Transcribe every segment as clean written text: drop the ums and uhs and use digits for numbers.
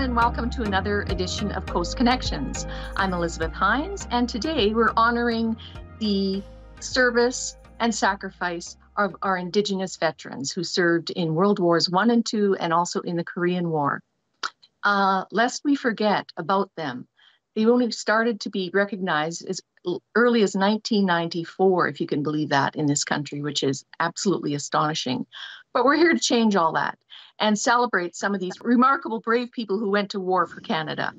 and welcome to another edition of Coast Connections. I'm Elizabeth Hines, and today we're honoring the service and sacrifice of our Indigenous veterans who served in World Wars I and II and also in the Korean War. Lest we forget about them, they only started to be recognized as early as 1994, if you can believe that, in this country, which is absolutely astonishing. But we're here to change all that and celebrate some of these remarkable, brave people who went to war for Canada.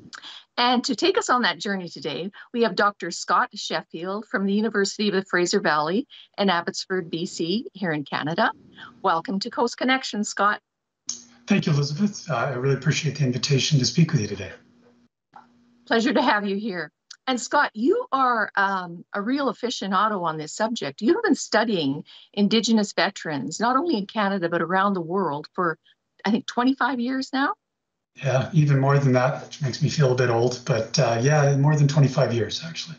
And to take us on that journey today, we have Dr. Scott Sheffield from the University of the Fraser Valley in Abbotsford, BC, here in Canada. Welcome to Coast Connection, Scott. Thank you, Elizabeth. I really appreciate the invitation to speak with you today. Pleasure to have you here. And Scott, you are a real aficionado on this subject. You've been studying Indigenous veterans, not only in Canada, but around the world for, I think, 25 years now? Yeah, even more than that, which makes me feel a bit old, but yeah, more than 25 years, actually.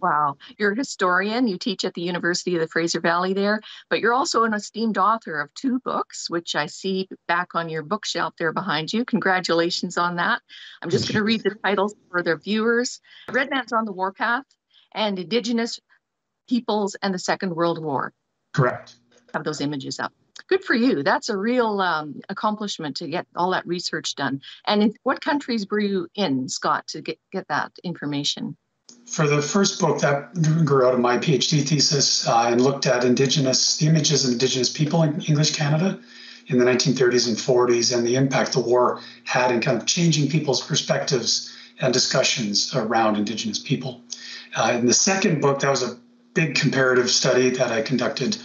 Wow. You're a historian. You teach at the University of the Fraser Valley there, but you're also an esteemed author of 2 books, which I see back on your bookshelf there behind you. Congratulations on that. I'm just going to read the titles for the viewers. Red Man's on the Warpath and Indigenous Peoples and the Second World War. Correct. Have those images up. Good for you. That's a real accomplishment to get all that research done. And in what countries were you in, Scott, to get that information? For the first book, that grew out of my PhD thesis and looked at the images of Indigenous people in English Canada in the 1930s and 40s and the impact the war had in kind of changing people's perspectives and discussions around Indigenous people. In the second book, that was a big comparative study that I conducted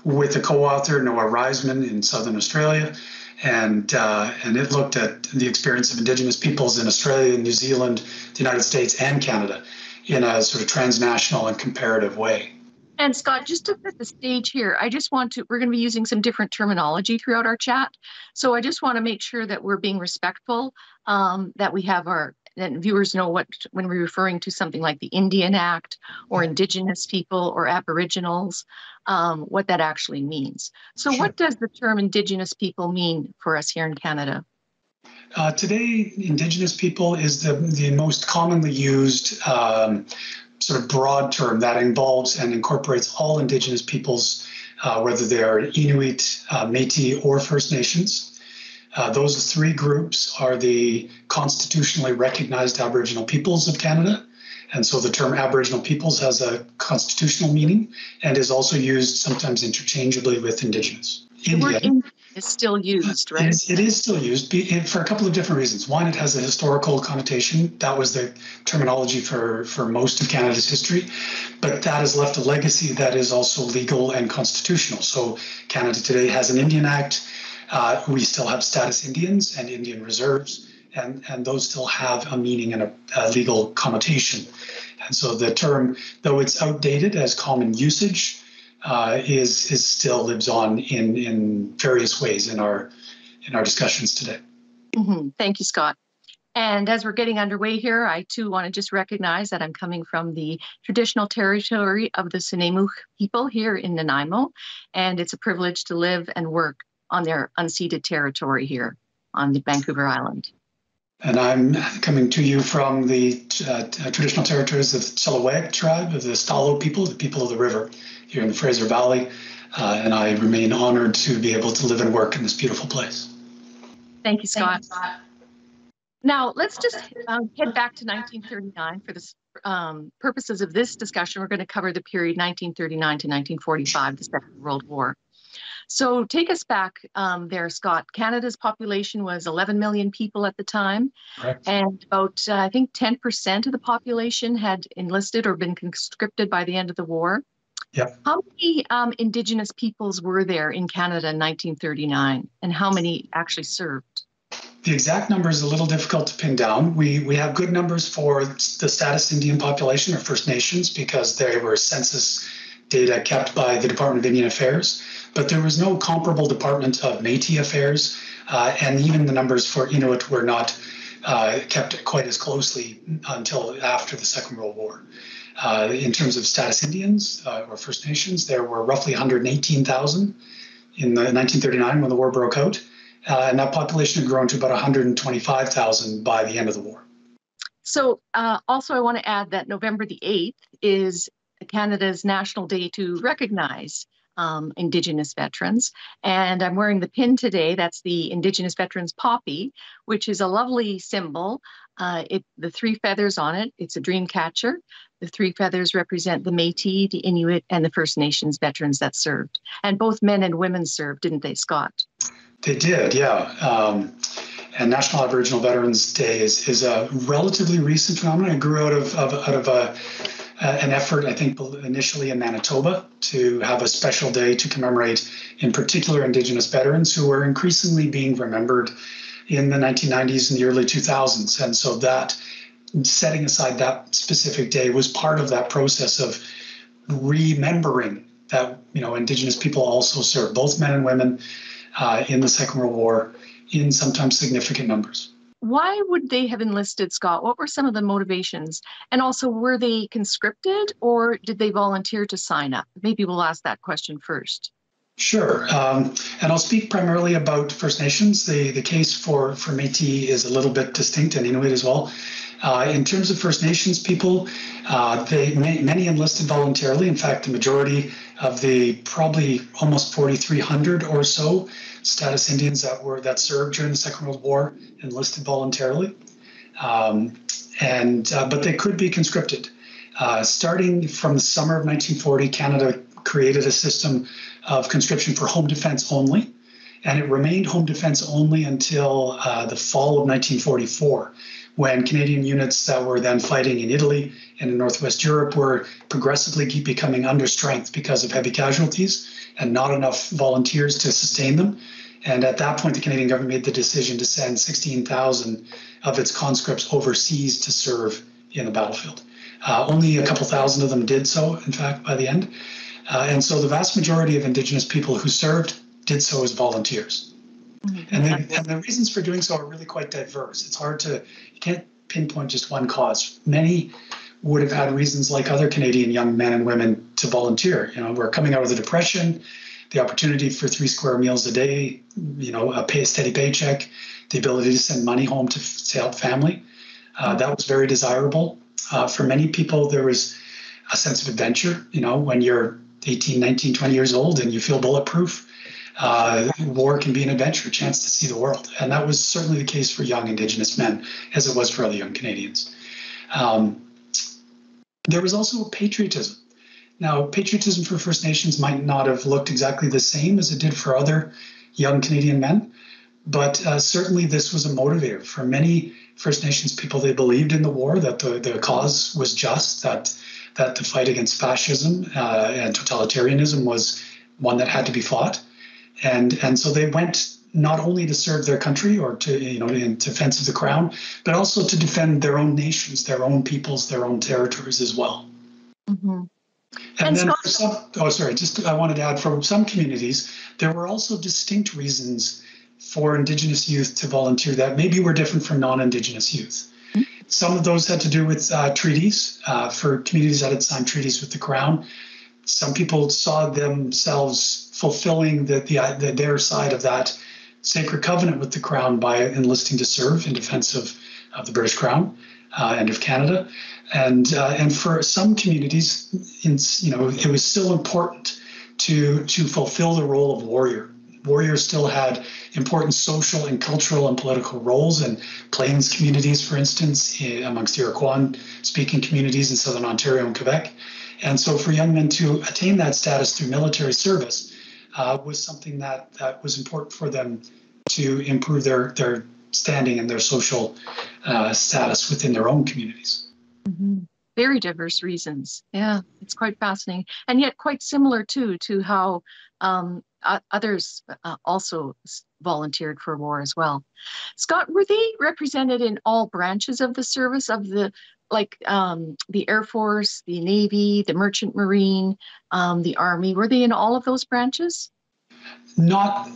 with a co-author, Noah Reisman, in Southern Australia. And it looked at the experience of Indigenous peoples in Australia, New Zealand, the United States, and Canada in a sort of transnational and comparative way. And Scott, just to set the stage here, we're going to be using some different terminology throughout our chat. So I just want to make sure that we're being respectful, that we have that viewers know when we're referring to something like the Indian Act or Indigenous people or Aboriginals, what that actually means. So Sure. What does the term Indigenous people mean for us here in Canada? Today, Indigenous people is the most commonly used sort of broad term that involves and incorporates all Indigenous peoples, whether they are Inuit, Métis, or First Nations. Those 3 groups are the constitutionally recognized Aboriginal peoples of Canada. And so the term Aboriginal peoples has a constitutional meaning and is also used sometimes interchangeably with Indigenous. Indian is still used, right? It is still used for a couple of different reasons. One, it has a historical connotation. That was the terminology for most of Canada's history. But that has left a legacy that is also legal and constitutional. So Canada today has an Indian Act. We still have status Indians and Indian reserves, and those still have a meaning and a legal connotation. And so the term, though it's outdated as common usage, is still lives on in various ways in our discussions today. Mm-hmm. Thank you, Scott. And as we're getting underway here, I too want to just recognize that I'm coming from the traditional territory of the Sinémouch people here in Nanaimo, and it's a privilege to live and work on their unceded territory here on the Vancouver Island. And I'm coming to you from the traditional territories of the Chilliwack tribe, of the Stalo people, the people of the river here in the Fraser Valley. And I remain honored to be able to live and work in this beautiful place. Thank you, Scott. Now, let's just head back to 1939 for the purposes of this discussion. We're going to cover the period 1939 to 1945, the Second World War. So take us back there, Scott. Canada's population was 11 million people at the time. Correct. And about, I think, 10% of the population had enlisted or been conscripted by the end of the war. Yep. How many Indigenous peoples were there in Canada in 1939, and how many actually served? The exact number is a little difficult to pin down. We have good numbers for the status Indian population or First Nations because they were census data kept by the Department of Indian Affairs, but there was no comparable Department of Métis Affairs, and even the numbers for Inuit were not kept quite as closely until after the Second World War. In terms of status Indians or First Nations, there were roughly 118,000 in 1939 when the war broke out, and that population had grown to about 125,000 by the end of the war. So also I want to add that November the 8th is Canada's National Day to recognize Indigenous veterans. And I'm wearing the pin today. That's the Indigenous Veterans poppy, which is a lovely symbol. The three feathers on it, it's a dream catcher. The three feathers represent the Métis, the Inuit, and the First Nations veterans that served. And both men and women served, didn't they, Scott? They did, yeah. And National Aboriginal Veterans Day is a relatively recent phenomenon. It grew out of an effort, I think, initially in Manitoba to have a special day to commemorate, in particular, Indigenous veterans who were increasingly being remembered in the 1990s and the early 2000s. And so that setting aside that specific day was part of that process of remembering that, Indigenous people also served, both men and women, in the Second World War in sometimes significant numbers. Why would they have enlisted, Scott? What were some of the motivations? And also, were they conscripted or did they volunteer to sign up? Maybe we'll ask that question first. Sure. And I'll speak primarily about First Nations. The case for Métis is a little bit distinct, and Inuit as well. In terms of First Nations people, many enlisted voluntarily. In fact, the majority of the probably almost 4,300 or so status Indians that served during the Second World War enlisted voluntarily, but they could be conscripted. Starting from the summer of 1940, Canada created a system of conscription for home defense only, and it remained home defense only until the fall of 1944, when Canadian units that were then fighting in Italy and in Northwest Europe were progressively becoming under strength because of heavy casualties and not enough volunteers to sustain them. And at that point, the Canadian government made the decision to send 16,000 of its conscripts overseas to serve in the battlefield. Only a couple thousand of them did so, in fact, by the end. And so the vast majority of Indigenous people who served did so as volunteers. Mm-hmm. And the reasons for doing so are really quite diverse. It's hard you can't pinpoint just one cause. Many would have had reasons like other Canadian young men and women to volunteer. We're coming out of the Depression, the opportunity for 3 square meals a day, a steady paycheck, the ability to send money home to help family. That was very desirable. For many people, there was a sense of adventure. When you're 18, 19, 20 years old and you feel bulletproof, war can be an adventure, a chance to see the world. And that was certainly the case for young Indigenous men, as it was for other young Canadians. There was also patriotism. Now, patriotism for First Nations might not have looked exactly the same as it did for other young Canadian men, but certainly this was a motivator. For many First Nations people, they believed in the war, that the cause was just, that the fight against fascism and totalitarianism was one that had to be fought. And so they went not only to serve their country or in defense of the crown, but also to defend their own nations, their own peoples, their own territories as well. Mm-hmm. And then I wanted to add, for some communities, there were also distinct reasons for Indigenous youth to volunteer that maybe were different from non-Indigenous youth. Mm-hmm. Some of those had to do with treaties, for communities that had signed treaties with the Crown. Some people saw themselves fulfilling their side of that sacred covenant with the Crown by enlisting to serve in defense of the British Crown and of Canada. And for some communities, it was still important to fulfill the role of warrior. Warriors still had important social and cultural and political roles in Plains communities, for instance, amongst Iroquois-speaking communities in Southern Ontario and Quebec. And so for young men to attain that status through military service was something that was important for them to improve their standing and their social status within their own communities. Mm-hmm. Very diverse reasons. Yeah, it's quite fascinating. And yet quite similar, too, to how others also volunteered for war as well. Scott, were they represented in all branches of the service of the Air Force, the Navy, the Merchant Marine, the Army? Were they in all of those branches? Not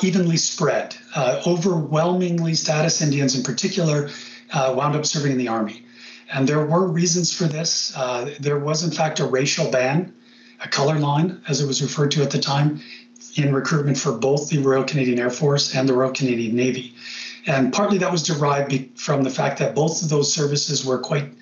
evenly spread. Overwhelmingly, status Indians in particular wound up serving in the Army. And there were reasons for this. There was, in fact, a racial ban, a color line, as it was referred to at the time, in recruitment for both the Royal Canadian Air Force and the Royal Canadian Navy. And partly that was derived from the fact that both of those services were quite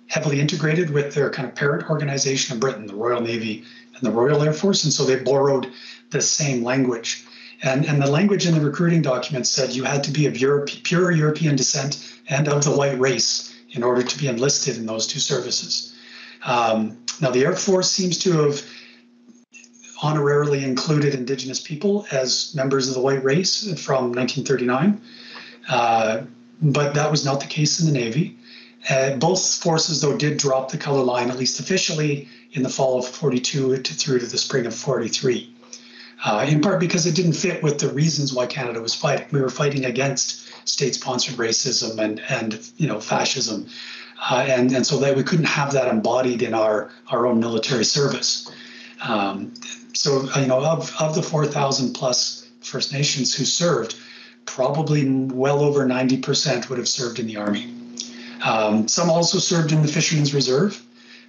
heavily integrated with their kind of parent organization in Britain, the Royal Navy and the Royal Air Force. And so they borrowed the same language. And the language in the recruiting document said you had to be of pure European descent and of the white race in order to be enlisted in those two services. Now, the Air Force seems to have honorarily included Indigenous people as members of the white race from 1939, but that was not the case in the Navy. Both forces, though, did drop the color line, at least officially, in the fall of 42 through to the spring of 43. In part because it didn't fit with the reasons why Canada was fighting. We were fighting against state-sponsored racism and fascism, and so that we couldn't have that embodied in our own military service. So of the 4,000 plus First Nations who served, probably well over 90% would have served in the Army. Some also served in the Fishermen's Reserve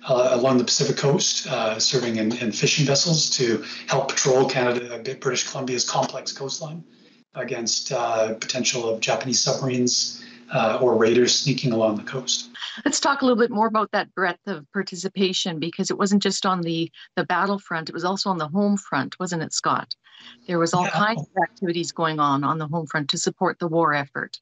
along the Pacific coast, serving in fishing vessels to help patrol British Columbia's complex coastline against potential of Japanese submarines or raiders sneaking along the coast. Let's talk a little bit more about that breadth of participation, because it wasn't just on the battlefront, it was also on the home front, wasn't it, Scott? There was all kinds of activities going on the home front to support the war effort.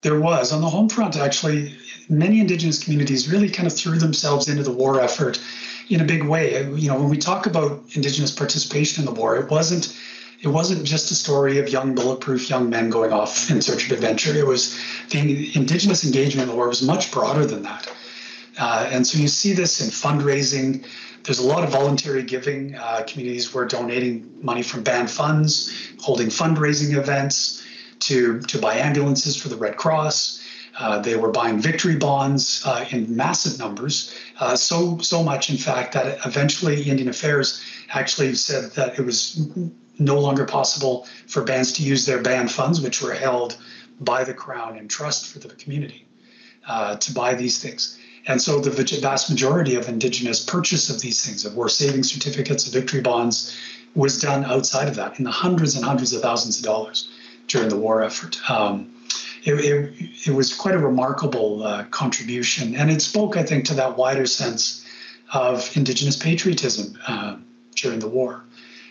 There was. On the home front, actually, many Indigenous communities really kind of threw themselves into the war effort in a big way. When we talk about Indigenous participation in the war, it wasn't just a story of young, bulletproof young men going off in search of adventure. It was the Indigenous engagement in the war was much broader than that. And so you see this in fundraising. There's a lot of voluntary giving. Communities were donating money from band funds, holding fundraising events to buy ambulances for the Red Cross. They were buying victory bonds in massive numbers, so much, in fact, that eventually Indian Affairs actually said that it was no longer possible for bands to use their band funds, which were held by the Crown in trust for the community, to buy these things. And so the vast majority of Indigenous purchase of these things, of war savings certificates, of victory bonds, was done outside of that in the hundreds and hundreds of thousands of dollars during the war effort. It was quite a remarkable contribution. And it spoke, I think, to that wider sense of Indigenous patriotism during the war.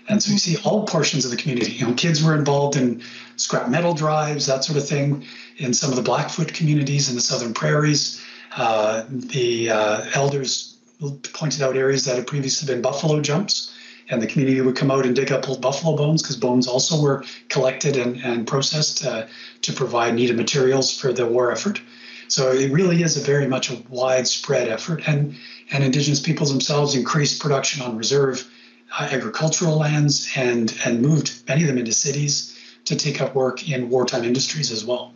And so you see all portions of the community. Kids were involved in scrap metal drives, that sort of thing, in some of the Blackfoot communities in the Southern Prairies. The elders pointed out areas that had previously been buffalo jumps, and the community would come out and dig up old buffalo bones, because bones also were collected and processed to provide needed materials for the war effort. So it really is very much a widespread effort, and Indigenous peoples themselves increased production on reserve agricultural lands and moved many of them into cities to take up work in wartime industries as well.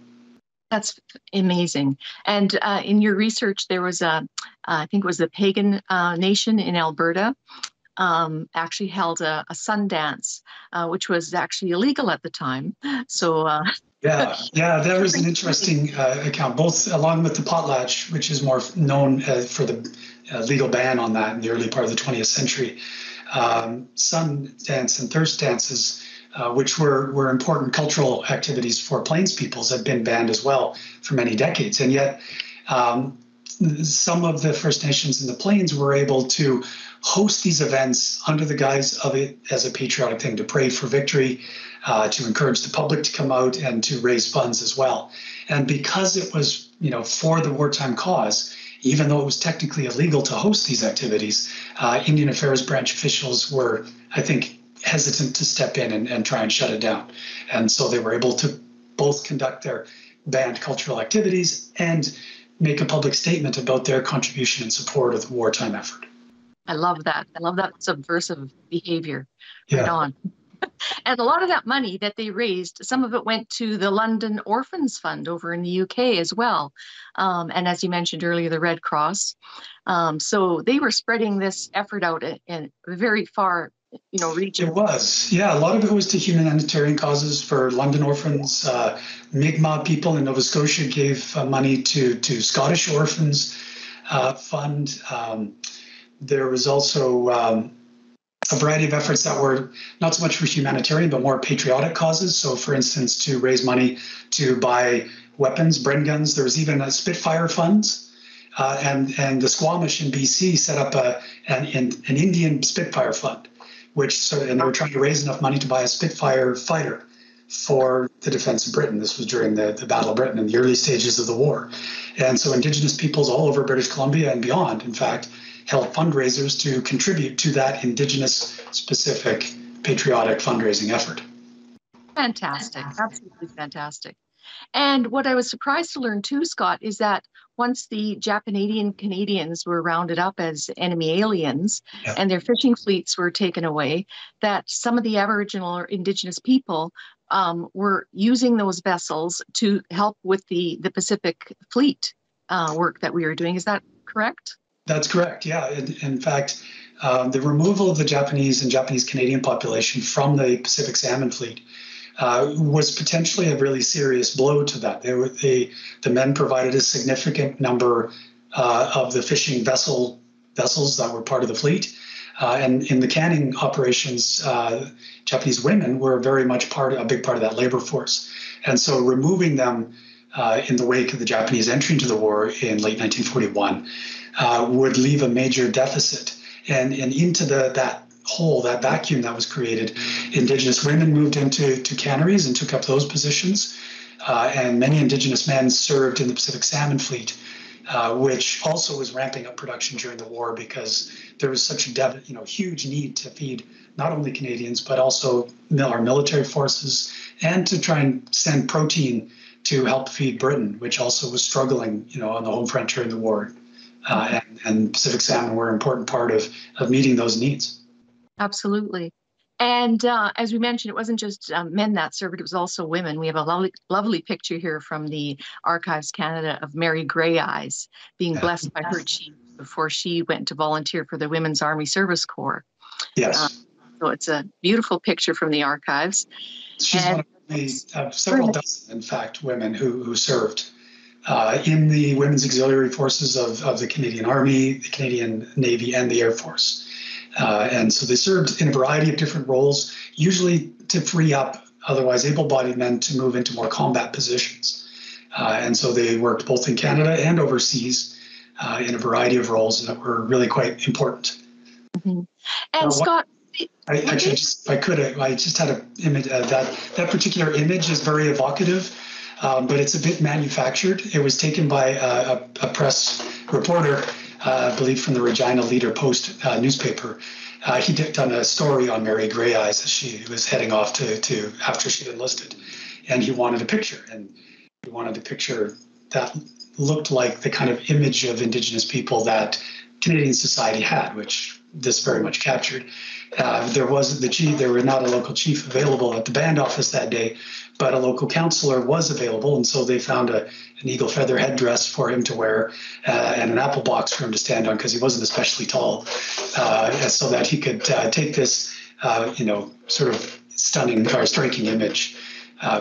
That's amazing. And in your research, there was I think it was the Pagan Nation in Alberta, actually held a sun dance, which was actually illegal at the time. So yeah, that was an interesting account, both along with the potlatch, which is more known for the legal ban on that in the early part of the 20th century. Sun dance and thirst dances, which were important cultural activities for Plains peoples, had been banned as well for many decades. And yet some of the First Nations in the Plains were able to host these events under the guise of it as a patriotic thing, to pray for victory, to encourage the public to come out and to raise funds as well. And because it was, for the wartime cause, even though it was technically illegal to host these activities, Indian Affairs branch officials were, I think, hesitant to step in and try and shut it down. And so they were able to both conduct their banned cultural activities and make a public statement about their contribution and support of the wartime effort. I love that. I love that subversive behavior. Yeah. Right on. And a lot of that money that they raised, some of it went to the London Orphans Fund over in the UK as well. And as you mentioned earlier, the Red Cross. So they were spreading this effort out in a very far, region. It was. Yeah, a lot of it was to humanitarian causes for London orphans. Mi'kmaq people in Nova Scotia gave money to Scottish Orphans Fund. There was also a variety of efforts that were not so much for humanitarian, but more patriotic causes. So, for instance, to raise money to buy weapons, Bren guns. There was even a Spitfire funds, and the Squamish in BC set up an Indian Spitfire fund, and they were trying to raise enough money to buy a Spitfire fighter for the defense of Britain. This was during the Battle of Britain in the early stages of the war. And so Indigenous peoples all over British Columbia and beyond, in fact, held fundraisers to contribute to that Indigenous specific patriotic fundraising effort. Fantastic. Absolutely fantastic. And what I was surprised to learn too, Scott, is that once the Japanese Canadians were rounded up as enemy aliens and their fishing fleets were taken away, that some of the Aboriginal or Indigenous people were using those vessels to help with the Pacific Fleet work that we were doing. Is that correct? That's correct, yeah. In fact, the removal of the Japanese and Japanese Canadian population from the Pacific Salmon Fleet was potentially a really serious blow to that. The men provided a significant number of the fishing vessels that were part of the fleet. And in the canning operations, Japanese women were very much a big part of that labor force. And so removing them in the wake of the Japanese entry into the war in late 1941 would leave a major deficit. And into that hole, that vacuum that was created, Indigenous women moved into canneries and took up those positions. And many Indigenous men served in the Pacific Salmon Fleet, which also was ramping up production during the war because there was such a huge need to feed not only Canadians, but also our military forces, and to try and send protein to help feed Britain, which also was struggling, on the home front during the war. And Pacific salmon were an important part of meeting those needs. Absolutely. And as we mentioned, it wasn't just men that served, it was also women. We have a lovely picture here from the Archives Canada of Mary Grey Eyes being blessed by her chief before she went to volunteer for the Women's Army Service Corps. Yes. So it's a beautiful picture from the archives. She's one of the several dozen, in fact, women who served in the Women's Auxiliary Forces of the Canadian Army, the Canadian Navy, and the Air Force. And so they served in a variety of different roles, usually to free up otherwise able-bodied men to move into more combat positions. And so they worked both in Canada and overseas in a variety of roles that were really quite important. Mm-hmm. And Scott, I just had an image. That particular image is very evocative, but it's a bit manufactured. It was taken by a press reporter, I believe from the Regina Leader-Post newspaper. He done a story on Mary Grey Eyes as she was heading off to after she'd enlisted, and he wanted a picture, that looked like the kind of image of Indigenous people that Canadian society had, which this very much captured. There were not a local chief available at the band office that day, but a local councillor was available, and so they found an eagle feather headdress for him to wear and an apple box for him to stand on because he wasn't especially tall, so that he could take this, sort of stunning or striking image,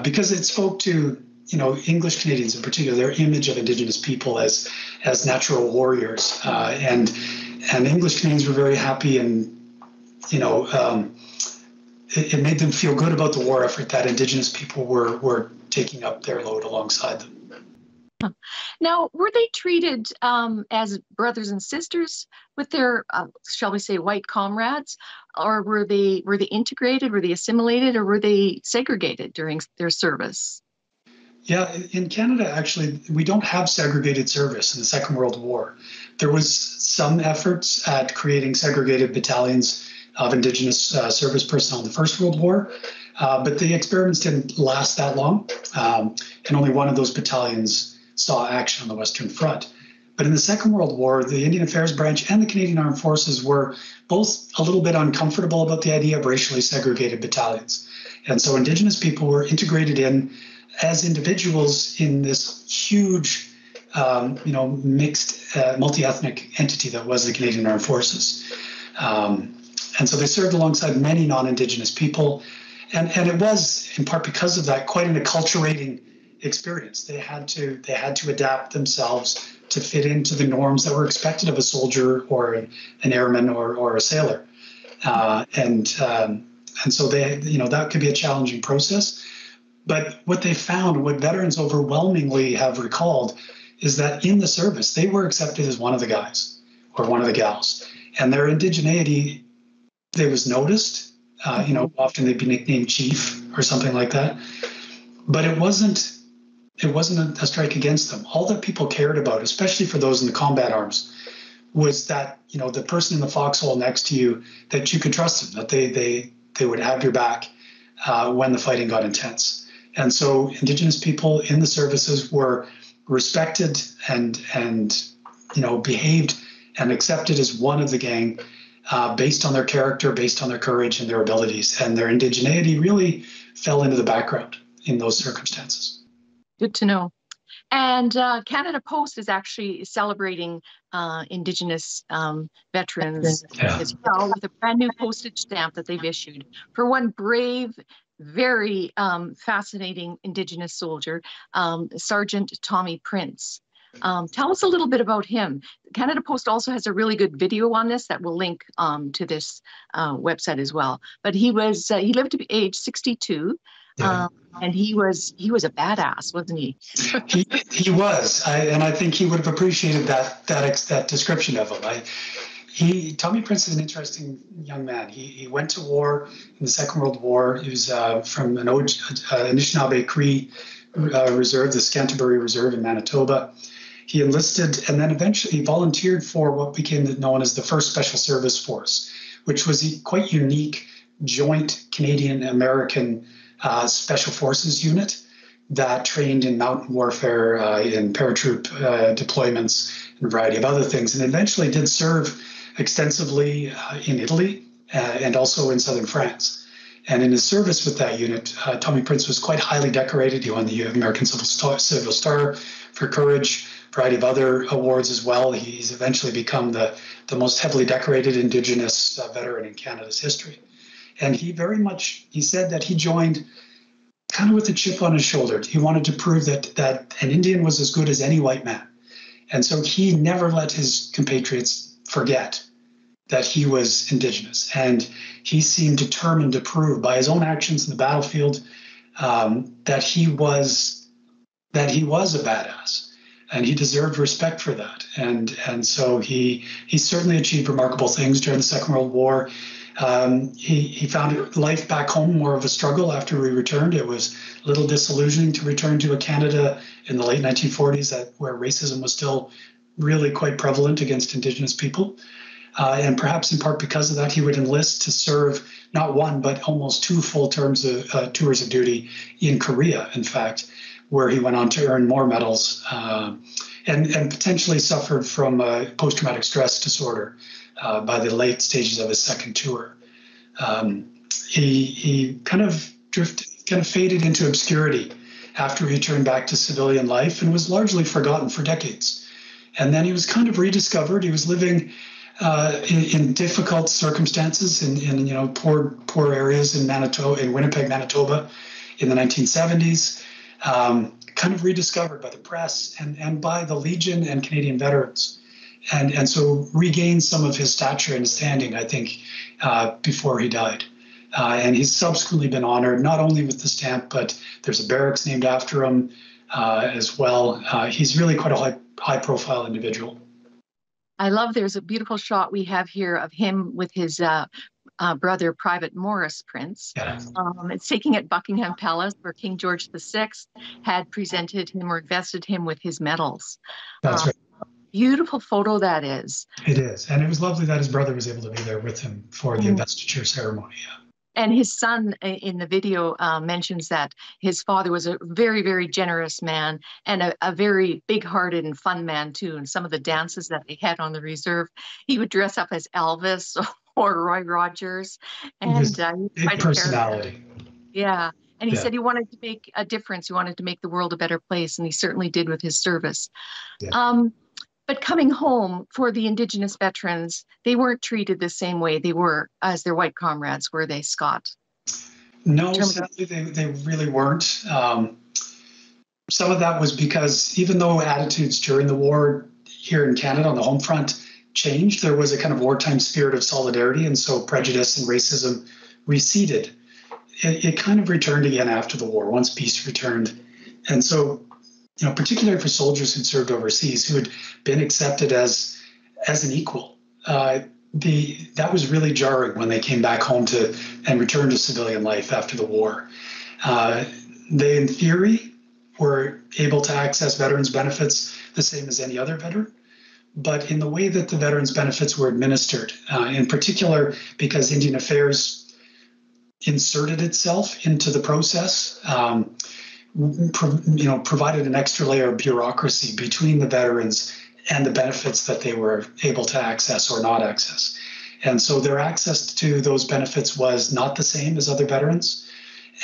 because it spoke to English Canadians in particular, their image of Indigenous people as natural warriors, and English Canadians were very happy, and it made them feel good about the war effort that Indigenous people were taking up their load alongside them. Now, were they treated as brothers and sisters with their, shall we say, white comrades, or were they integrated, were they assimilated, or were they segregated during their service? Yeah, in Canada, actually, we don't have segregated service in the Second World War. There was some efforts at creating segregated battalions of Indigenous service personnel in the First World War, but the experiments didn't last that long, and only one of those battalions saw action on the Western Front. But in the Second World War, the Indian Affairs Branch and the Canadian Armed Forces were both a little bit uncomfortable about the idea of racially segregated battalions. And so Indigenous people were integrated in as individuals in this huge, mixed, multi-ethnic entity that was the Canadian Armed Forces. And so they served alongside many non-Indigenous people. And it was, in part because of that, quite an acculturating experience. They had to adapt themselves to fit into the norms that were expected of a soldier or an airman or a sailor. And so that could be a challenging process. But what they found, what veterans overwhelmingly have recalled, is that in the service, they were accepted as one of the guys or one of the gals. And their indigeneity, they was noticed. Often they'd be nicknamed chief or something like that. But it wasn't a strike against them. All that people cared about, especially for those in the combat arms, was that, the person in the foxhole next to you, that you could trust them, that they would have your back when the fighting got intense. And so Indigenous people in the services were respected and behaved and accepted as one of the gang based on their character, based on their courage and their abilities. And their indigeneity really fell into the background in those circumstances. Good to know. And Canada Post is actually celebrating Indigenous veterans as well with a brand new postage stamp that they've issued for one brave, very fascinating Indigenous soldier, Sergeant Tommy Prince. Tell us a little bit about him. Canada Post also has a really good video on this that we'll link to this website as well. But he lived to be age 62. Yeah. And he was a badass, wasn't he? He was, and I think he would have appreciated that description of him. Tommy Prince is an interesting young man. He went to war in the Second World War. He was from an Anishinaabe Cree reserve, the Scanterbury Reserve in Manitoba. He enlisted and then eventually volunteered for what became known as the First Special Service Force, which was a quite unique joint Canadian-American special forces unit that trained in mountain warfare, in paratroop deployments, and a variety of other things, and eventually did serve extensively in Italy and also in southern France. And in his service with that unit, Tommy Prince was quite highly decorated. He won the American Civil Star for courage, a variety of other awards as well. He's eventually become the most heavily decorated Indigenous veteran in Canada's history. And he said that he joined kind of with a chip on his shoulder. He wanted to prove that an Indian was as good as any white man. And so he never let his compatriots forget that he was Indigenous. And he seemed determined to prove by his own actions in the battlefield that he was a badass. And he deserved respect for that. And so he certainly achieved remarkable things during the Second World War. He found life back home more of a struggle after he returned. It was a little disillusioning to return to a Canada in the late 1940s where racism was still really quite prevalent against Indigenous people. And perhaps in part because of that, he would enlist to serve not one, but almost two full tours of duty in Korea, in fact, where he went on to earn more medals and potentially suffered from post-traumatic stress disorder by the late stages of his second tour. He kind of faded into obscurity after he returned back to civilian life and was largely forgotten for decades. And then he was kind of rediscovered. He was living in difficult circumstances in poor areas in Winnipeg, Manitoba, in the 1970s. Kind of rediscovered by the press and by the Legion and Canadian veterans. And so regained some of his stature and standing, I think, before he died. And he's subsequently been honored, not only with the stamp, but there's a barracks named after him as well. He's really quite a high-profile individual. I love, there's a beautiful shot we have here of him with his brother, Private Morris Prince. Yeah. It's taken at Buckingham Palace, where King George VI had presented him or invested him with his medals. That's right. Beautiful photo that is. It is. And it was lovely that his brother was able to be there with him for the investiture ceremony. Yeah. And his son in the video mentions that his father was a very, very generous man and a very big-hearted and fun man, too. And some of the dances that they had on the reserve, he would dress up as Elvis or Roy Rogers. And big personality. Yeah. And he said he wanted to make a difference. He wanted to make the world a better place. And he certainly did with his service. Yeah. But coming home for the Indigenous veterans, they weren't treated the same way they were as their white comrades, were they, Scott? No, sadly, they really weren't. Some of that was because even though attitudes during the war here in Canada on the home front changed. There was a kind of wartime spirit of solidarity, and so prejudice and racism receded. It kind of returned again after the war, once peace returned. And so, particularly for soldiers who'd served overseas, who had been accepted as an equal, that was really jarring when they came back home and returned to civilian life after the war. They, in theory, were able to access veterans' benefits the same as any other veteran. But in the way that the veterans' benefits were administered, in particular because Indian Affairs inserted itself into the process, provided an extra layer of bureaucracy between the veterans and the benefits that they were able to access or not access. And so their access to those benefits was not the same as other veterans.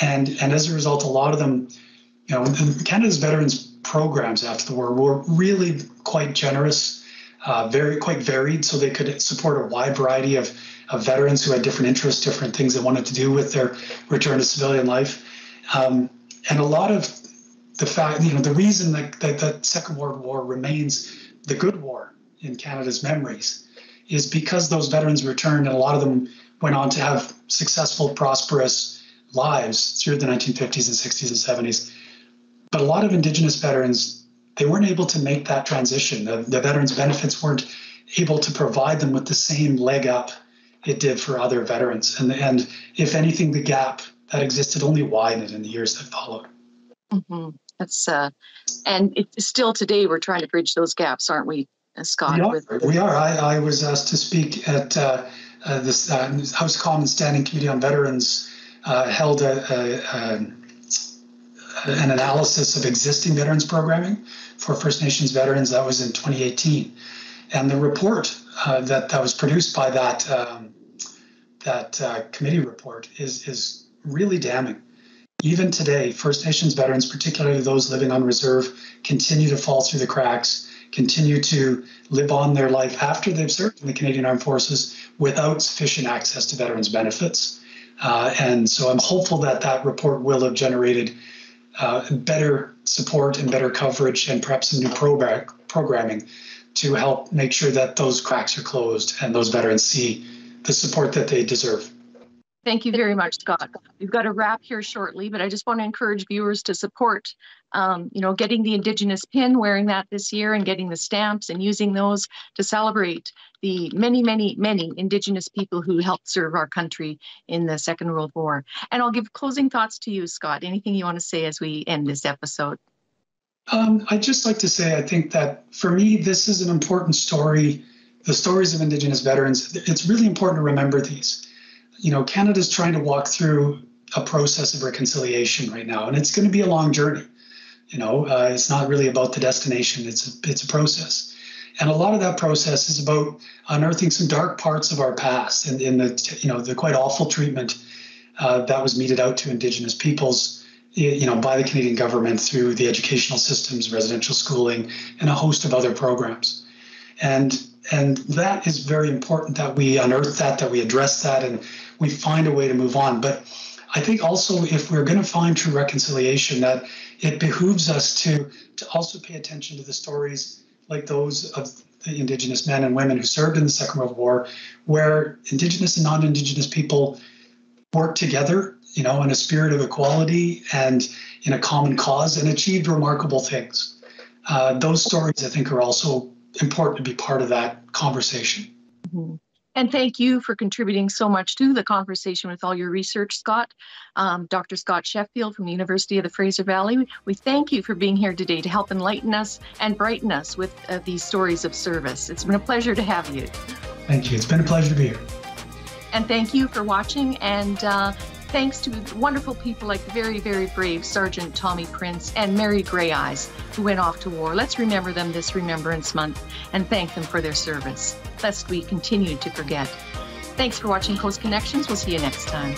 And as a result, a lot of them, Canada's veterans programs after the war were really quite generous, quite varied, so they could support a wide variety of veterans who had different interests, different things they wanted to do with their return to civilian life. And a lot of the fact, the reason that the Second World War remains the good war in Canada's memories is because those veterans returned, and a lot of them went on to have successful, prosperous lives through the 1950s and 60s and 70s. But a lot of Indigenous veterans, they weren't able to make that transition. The veterans' benefits weren't able to provide them with the same leg up it did for other veterans. And if anything, the gap that existed only widened in the years that followed. Mm-hmm. That's and it's still today we're trying to bridge those gaps, aren't we, Scott? We are. I was asked to speak at this House of Commons Standing Committee on Veterans held an analysis of existing veterans programming for First Nations veterans. That was in 2018, and the report that was produced by that committee report is really damning. Even today, First Nations veterans, particularly those living on reserve, continue to fall through the cracks, continue to live on their life after they've served in the Canadian Armed Forces without sufficient access to veterans' benefits. And so I'm hopeful that report will have generated better support and better coverage and perhaps some new programming to help make sure that those cracks are closed and those veterans see the support that they deserve. Thank you very much, Scott. We've got to wrap here shortly, but I just want to encourage viewers to support, getting the Indigenous pin, wearing that this year, and getting the stamps and using those to celebrate the many, many, many Indigenous people who helped serve our country in the Second World War. And I'll give closing thoughts to you, Scott. Anything you want to say as we end this episode? I'd just like to say, I think that for me, this is an important story. The stories of Indigenous veterans, it's really important to remember these. Canada's trying to walk through a process of reconciliation right now, and it's going to be a long journey. It's not really about the destination. It's a process. And a lot of that process is about unearthing some dark parts of our past and in the quite awful treatment that was meted out to Indigenous peoples, by the Canadian government through the educational systems, residential schooling, and a host of other programs. And that is very important that we unearth that we address that, and we find a way to move on. But I think also if we're going to find true reconciliation, that it behooves us to also pay attention to the stories like those of the Indigenous men and women who served in the Second World War, where Indigenous and non-Indigenous people worked together, in a spirit of equality and in a common cause, and achieved remarkable things. Those stories, I think, are also important to be part of that conversation. Mm-hmm. And thank you for contributing so much to the conversation with all your research, Scott. Dr. Scott Sheffield from the University of the Fraser Valley, we thank you for being here today to help enlighten us and brighten us with these stories of service. It's been a pleasure to have you. Thank you. It's been a pleasure to be here. And thank you for watching, and thanks to wonderful people like the very, very brave Sergeant Tommy Prince and Mary Grey Eyes, who went off to war. Let's remember them this Remembrance Month and thank them for their service, lest we continue to forget. Thanks for watching Coast Connections. We'll see you next time.